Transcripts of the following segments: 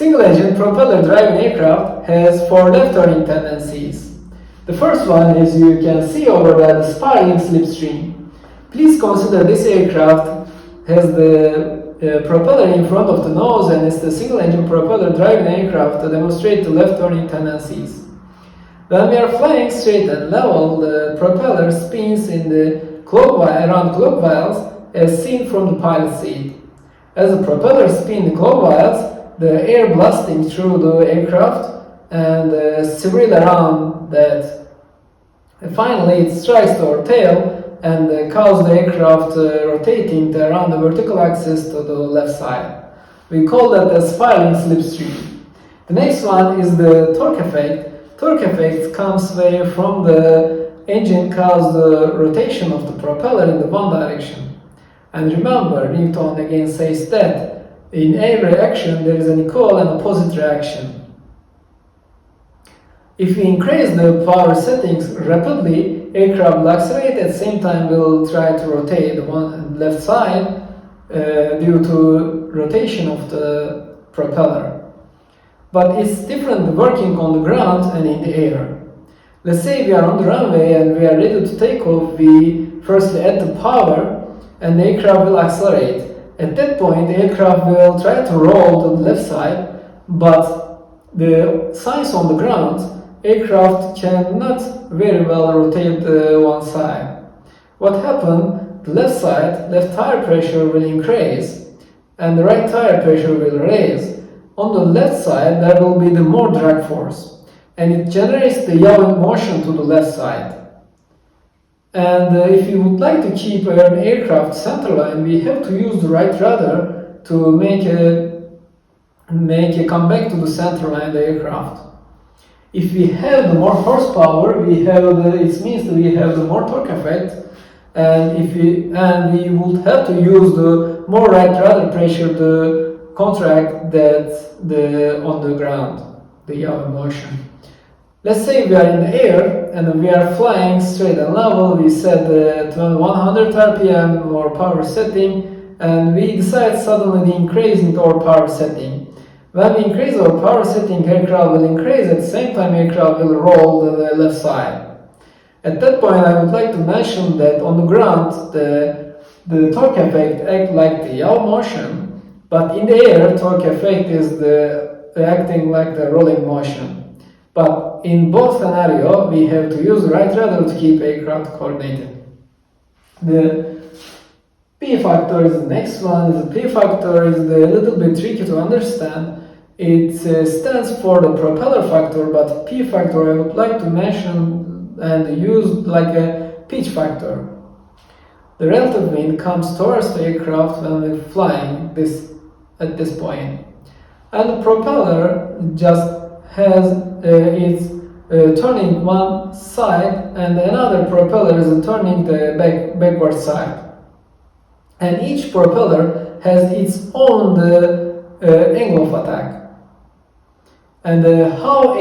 Single-engine propeller-driven aircraft has 4 left-turning tendencies. The first one is you can see over there the spiraling slipstream. Please consider this aircraft has the propeller in front of the nose and is the single-engine propeller-driven aircraft to demonstrate the left-turning tendencies. When we are flying straight and level, the propeller spins in the around clockwise as seen from the pilot seat. As the propeller spins clockwise, the air blasting through the aircraft and swirl around that. And finally, it strikes our tail and causes the aircraft rotating around the vertical axis to the left side. We call that the spiraling slipstream. The next one is the torque effect. Torque effect comes where from the engine causes the rotation of the propeller in the one direction. And remember, Newton again says that in every action there is an equal and opposite reaction. If we increase the power settings rapidly, aircraft will accelerate, at the same time will try to rotate the one left side due to rotation of the propeller. But it's different working on the ground and in the air. Let's say we are on the runway and we are ready to take off, we firstly add the power and the aircraft will accelerate. At that point, the aircraft will try to roll to the left side, but the signs on the ground, aircraft cannot very well rotate one side. What happened? The left side, left tire pressure will increase and the right tire pressure will raise. On the left side, there will be the more drag force and it generates the yawing motion to the left side. And if you would like to keep an aircraft centerline, we have to use the right rudder to make a comeback to the centerline of the aircraft. If we have the more horsepower, it means that we have the more torque effect, and we would have to use the more right rudder pressure to counteract that on the ground, the yaw motion. Let's say we are in the air and we are flying straight and level. We set 100 RPM or power setting, and we decide suddenly to increase our power setting. When we increase our power setting, aircraft will increase. At the same time, aircraft will roll to the left side. At that point, I would like to mention that on the ground, the torque effect acts like the yaw motion, but in the air, torque effect is acting like the rolling motion. But in both scenarios, we have to use the right rudder to keep aircraft coordinated. The P factor is the next one. The P factor is a little bit tricky to understand. It stands for the propeller factor, but P factor I would like to mention and use like a pitch factor. The relative wind comes towards the aircraft when we're flying at this point. And the propeller just has it's turning one side and another propeller is turning the backward side. And each propeller has its own angle of attack. And how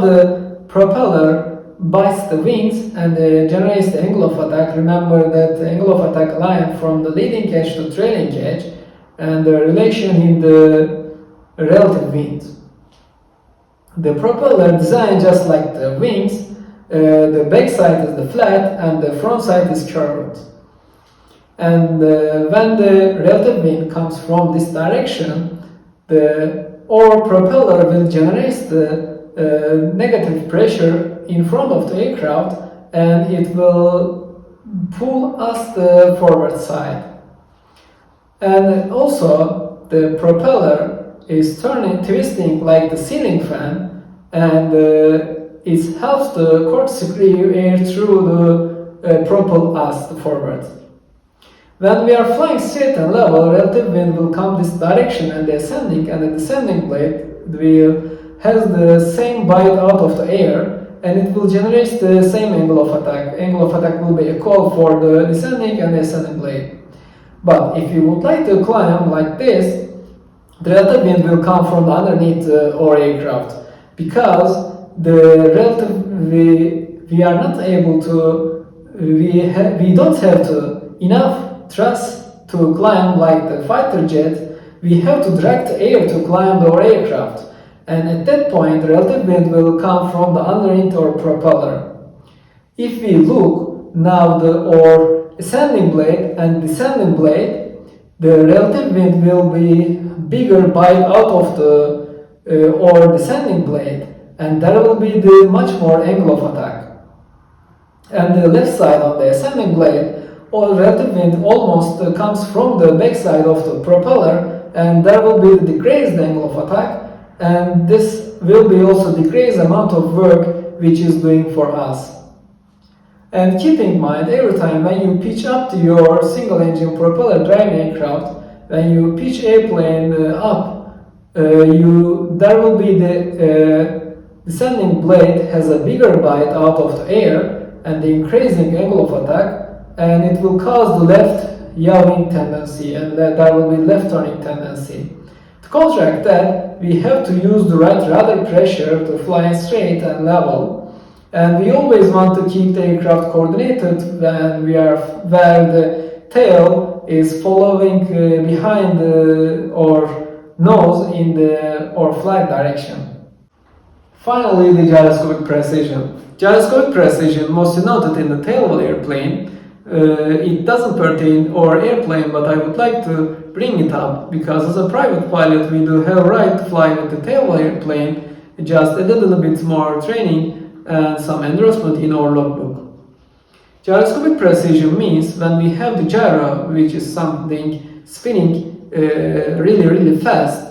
the propeller bites the wings and generates the angle of attack. Remember that the angle of attack line from the leading edge to trailing edge and the relation in the relative wind. The propeller designed just like the wings, the back side is the flat and the front side is curved. And when the relative wind comes from this direction, our propeller will generate the negative pressure in front of the aircraft and it will pull us the forward side. And also the propeller is twisting like the ceiling fan, and it helps the corkscrew air through the propel us forward. When we are flying straight and level, relative wind will come this direction and the descending blade has the same bite out of the air and it will generate the same angle of attack. Angle of attack will be equal for the descending and the ascending blade. But if you would like to climb like this, the relative wind will come from underneath our aircraft because we are not able to, we don't have enough thrust to climb like the fighter jet. we have to direct air to climb our aircraft, and at that point relative wind will come from the underneath our propeller. If we look now our ascending blade and descending blade, the relative wind will be bigger bite out of the or descending blade, and there will be the much more angle of attack. And the left side on the ascending blade, all relative wind almost comes from the back side of the propeller, and there will be the decreased angle of attack, and this will be also decreased amount of work which is doing for us. And keep in mind, every time when you pitch up to your single engine propeller driven aircraft, when you pitch airplane up, there will be the descending blade has a bigger bite out of the air and the increasing angle of attack, and it will cause the left yawing tendency, and there will be left turning tendency. To counteract that, we have to use the right rudder pressure to fly straight and level. And we always want to keep the aircraft coordinated when we are where the tail is following behind our nose in our flight direction. Finally, the gyroscopic precision. Gyroscopic precision, mostly noted in the tailwheel airplane. It doesn't pertain to our airplane, but I would like to bring it up because as a private pilot, we do have a right to fly with the tailwheel airplane, just a little bit more training and some endorsement in our logbook. Gyroscopic precision means when we have the gyro, which is something spinning really fast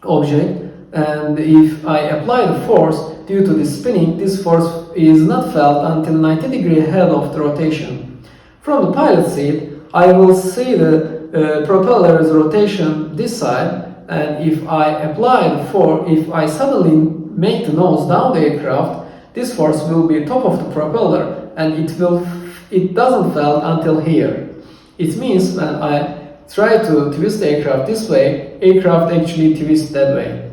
object, and if I apply the force due to the spinning, this force is not felt until 90 degrees ahead of the rotation. From the pilot seat, I will see the propeller's rotation this side, and if I apply the force, if I suddenly make the nose down the aircraft, this force will be top of the propeller, and it doesn't felt until here. It means when I try to twist the aircraft this way, aircraft actually twists that way.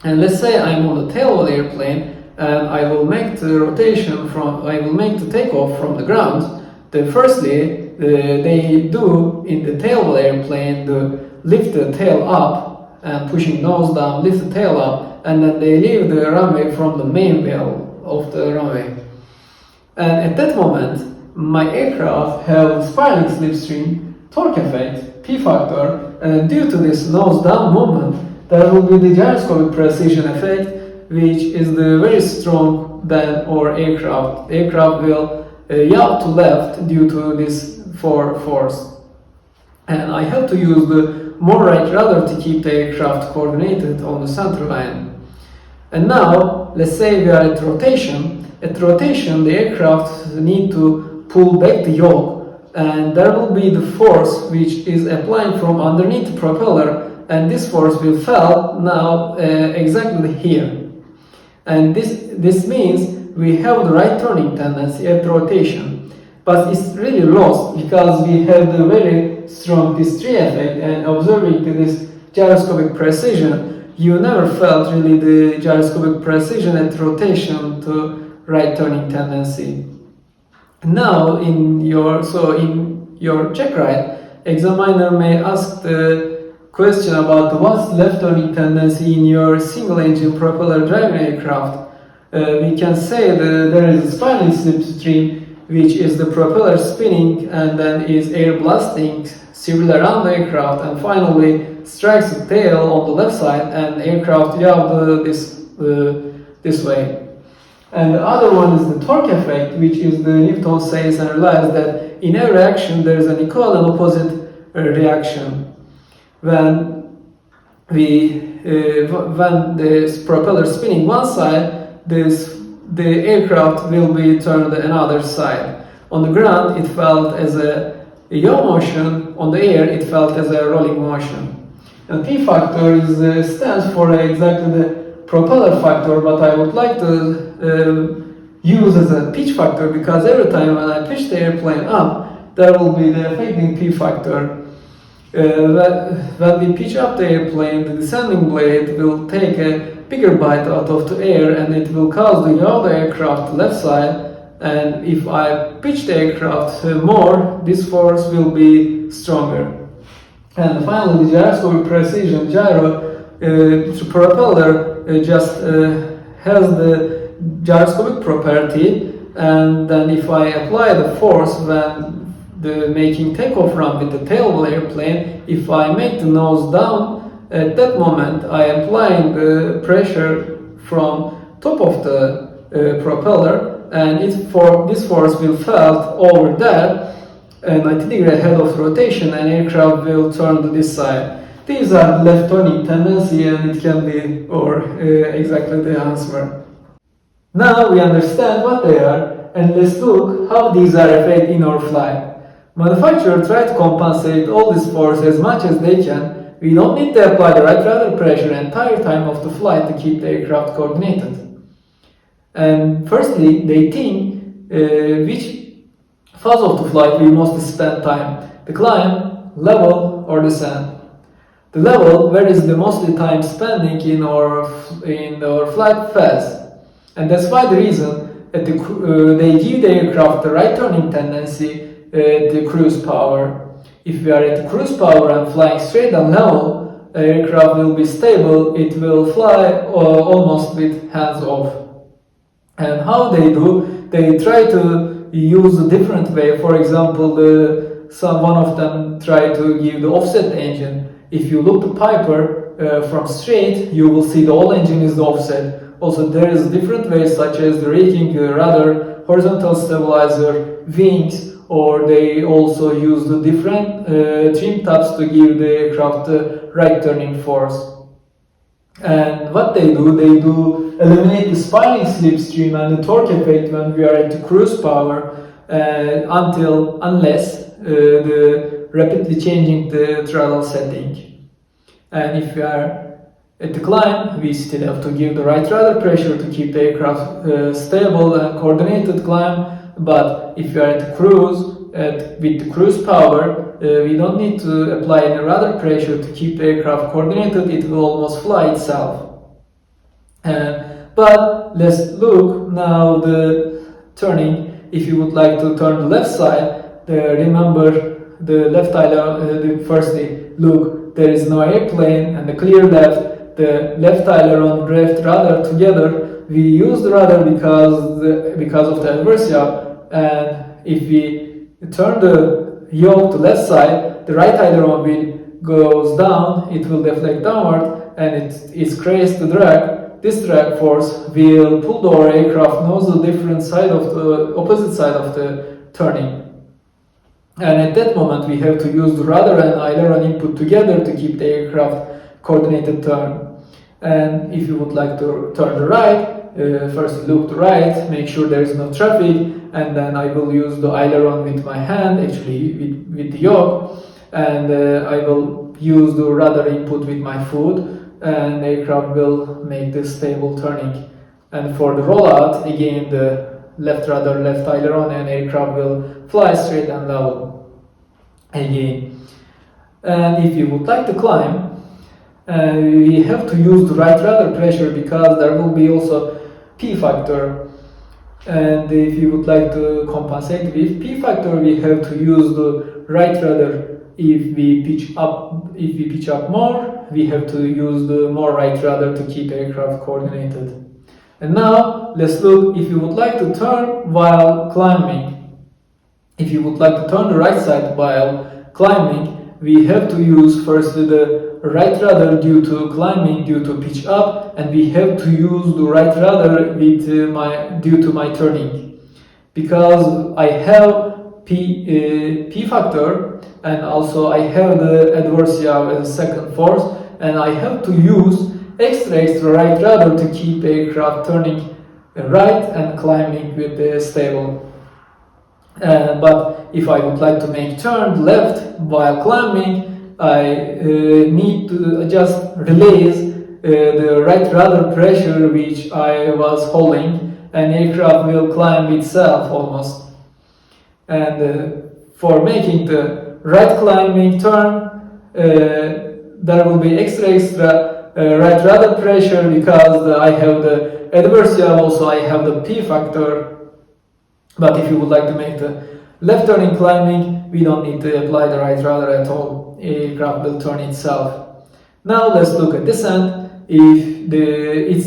And let's say I'm on the tailwheel airplane and I will make the takeoff from the ground. Firstly, they do in the tailwheel airplane lift the tail up and pushing nose down, lift the tail up, and then they leave the runway from the main wheel of the runway. And at that moment, my aircraft have spiraling slipstream, torque effect, P factor, and due to this nose down movement, there will be the gyroscopic precision effect, which is very strong than our aircraft. The aircraft will yaw to left due to this force. And I have to use the more right rudder to keep the aircraft coordinated on the center line. And now, let's say we are at rotation. At rotation, the aircraft need to pull back the yoke, and there will be the force which is applying from underneath the propeller, and this force will fall now exactly here. And this means we have the right turning tendency at rotation, but it's really lost because we have the very strong tree effect, and observing this gyroscopic precision, you never felt really the gyroscopic precision at rotation to right turning tendency. Now in your check ride, examiner may ask the question about what's left turning tendency in your single engine propeller driven aircraft. We can say that there is a spiraling slipstream, which is the propeller spinning and then is air blasting several around the aircraft, and finally strikes the tail on the left side, and the aircraft yaw this way. And the other one is the torque effect, which is the Newton says and realized that in every action there is an equal and opposite reaction. When the propeller spinning one side, the aircraft will be turned another side. On the ground, it felt as a yaw motion. On the air, it felt as a rolling motion. And P factor stands for exactly the propeller factor, but I would like to use as a pitch factor, because every time when I pitch the airplane up, there will be the affecting P factor. When we pitch up the airplane, the descending blade will take a bigger bite out of the air, and it will cause the yaw the aircraft to left side. And if I pitch the aircraft more, this force will be stronger. And finally, the gyroscopic precision gyro propeller just has the gyroscopic property, and then if I apply the force when making takeoff run with the tail airplane, if I make the nose down, at that moment I am applying the pressure from top of the propeller, and this force will felt over there, and 90 degree ahead of rotation, and aircraft will turn to this side. These are the left turning tendency, and it can be exactly the answer. Now we understand what they are, and let's look how these are affected in our flight. Manufacturers try to compensate all this force as much as they can. We don't need to apply the right rudder pressure the entire time of the flight to keep the aircraft coordinated. And firstly, they think which phase of the flight we mostly spend time: the climb, level, or descent. The level varies the mostly time spending in our flight phase, and that's why the reason that they give the aircraft the right turning tendency at the cruise power. If we are at the cruise power and flying straight and level, the aircraft will be stable. It will fly almost with hands off. And how they do? They try to use a different way. For example, one of them try to give the offset engine. If you look the Piper from straight, you will see the whole engine is the offset. Also, there is different ways such as the raking, rudder, horizontal stabilizer, wings, or they also use the different trim tabs to give the aircraft the right turning force. And what they do eliminate the spinning slipstream and the torque effect when we are at the cruise power unless the rapidly changing the throttle setting. And if we are at the climb, we still have to give the right rudder pressure to keep the aircraft stable and coordinated climb. But if we are at the cruise, with the cruise power, we don't need to apply any rudder pressure to keep the aircraft coordinated. It will almost fly itself. But let's look now the turning. If you would like to turn the left side, remember the left aileron. Firstly, look, there is no airplane and the clear left. The left aileron, left rudder together. We use the rudder because of the adverse yaw, and if we turn the yoke to left side, the right aileron will goes down. It will deflect downward, and it creates the drag. This drag force will pull the aircraft nose the different side of the opposite side of the turning. And at that moment, we have to use the rudder and aileron input together to keep the aircraft coordinated turn. And if you would like to turn the right, first look to right, make sure there is no traffic, and then I will use the aileron with my hand, actually with the yoke, and I will use the rudder input with my foot, and the aircraft will make this stable turning. And for the rollout, again the left rudder, left aileron, and aircraft will fly straight and level again. And if you would like to climb, we have to use the right rudder pressure because there will be also P factor. And if you would like to compensate with P factor, we have to use the right rudder. If we pitch up more, we have to use the more right rudder to keep aircraft coordinated. And now let's look if you would like to turn while climbing. If you would like to turn the right side while climbing, we have to use firstly the right rudder due to climbing, due to pitch up, and we have to use the right rudder due to my turning, because I have P factor, and also I have the adverse yaw as a second force, and I have to use extra right rudder to keep aircraft turning right and climbing with the stable. But if I would like to make turn left while climbing, I need to just release the right rudder pressure which I was holding, and aircraft will climb itself almost. And for making the right climbing turn, there will be extra right rudder pressure because I have the adverse yaw, also I have the P factor. But if you would like to make the Left turning climbing, we don't need to apply the right rudder at all. Aircraft will turn itself. Now let's look at descent. It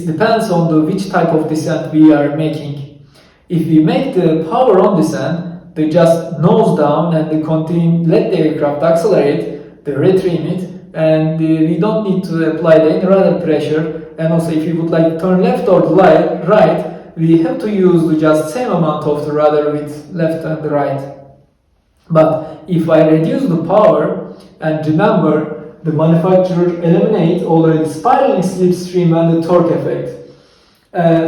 depends on which type of descent we are making. If we make the power on descent, they just nose down and they continue, let the aircraft accelerate, they retrim it, and we don't need to apply any rudder pressure. And also, if you would like to turn left or right, we have to use just same amount of the rudder with left and right. But if I reduce the power, and remember, the manufacturer eliminates already spiraling slipstream and the torque effect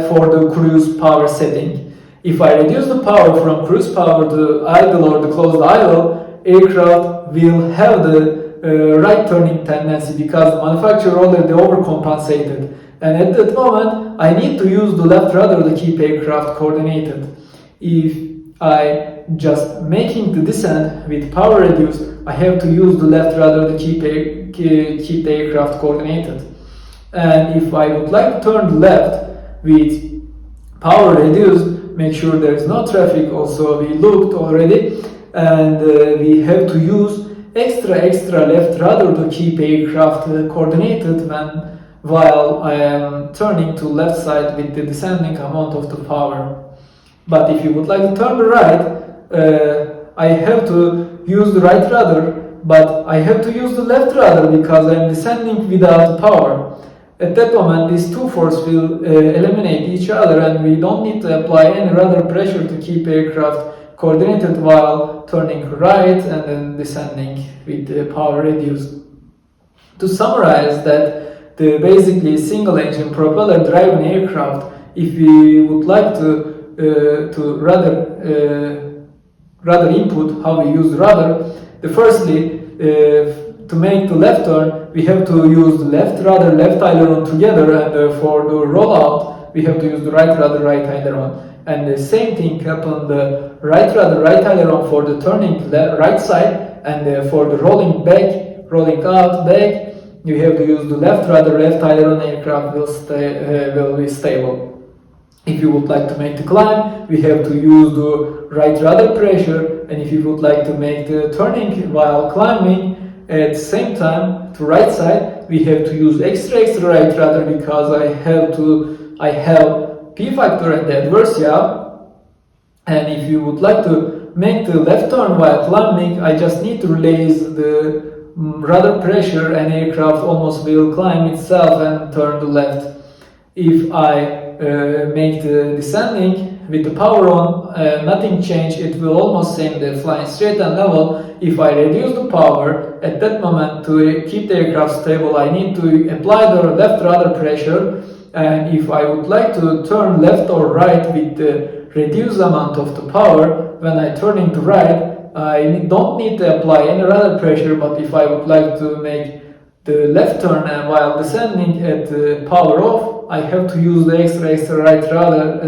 for the cruise power setting. If I reduce the power from cruise power to idle or the closed idle, aircraft will have the right turning tendency because the manufacturer already overcompensated. And at that moment, I need to use the left rudder to keep aircraft coordinated. If I just making the descent with power reduced, I have to use the left rudder to keep the aircraft coordinated. And if I would like to turn left with power reduced, make sure there is no traffic. Also, we looked already, and we have to use extra left rudder to keep aircraft coordinated while I am turning to left side with the descending amount of the power. But if you would like to turn the right, I have to use the right rudder, but I have to use the left rudder because I am descending without power. At that moment, these two forces will eliminate each other, and we don't need to apply any rudder pressure to keep aircraft coordinated while turning right and then descending with the power reduced. To summarize that, basically single engine propeller driven aircraft, if we would like to rudder input, how we use rudder, firstly, to make the left turn, we have to use the left rudder, left aileron together, and for the rollout, we have to use the right rudder, right aileron. And the same thing happens the right rudder, right aileron for the turning right side, and for the rolling back, rolling out back, you have to use the left rudder, left aileron. Aircraft will be stable. If you would like to make the climb, we have to use the right rudder pressure, and if you would like to make the turning while climbing, at the same time, to right side, we have to use extra right rudder because I have P factor and the adverse yaw. And if you would like to make the left turn while climbing, I just need to release the rudder pressure and aircraft almost will climb itself and turn to left. If I make the descending with the power on, nothing changed, it will almost same the flying straight and level. If I reduce the power at that moment to keep the aircraft stable, I need to apply the left rudder pressure, and if I would like to turn left or right with the reduced amount of the power, when I turn into right, I don't need to apply any rudder pressure, but if I would like to make the left turn and while descending at the power off, I have to use the extra right rudder,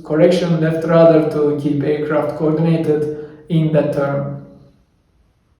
correction left rudder to keep aircraft coordinated in that term.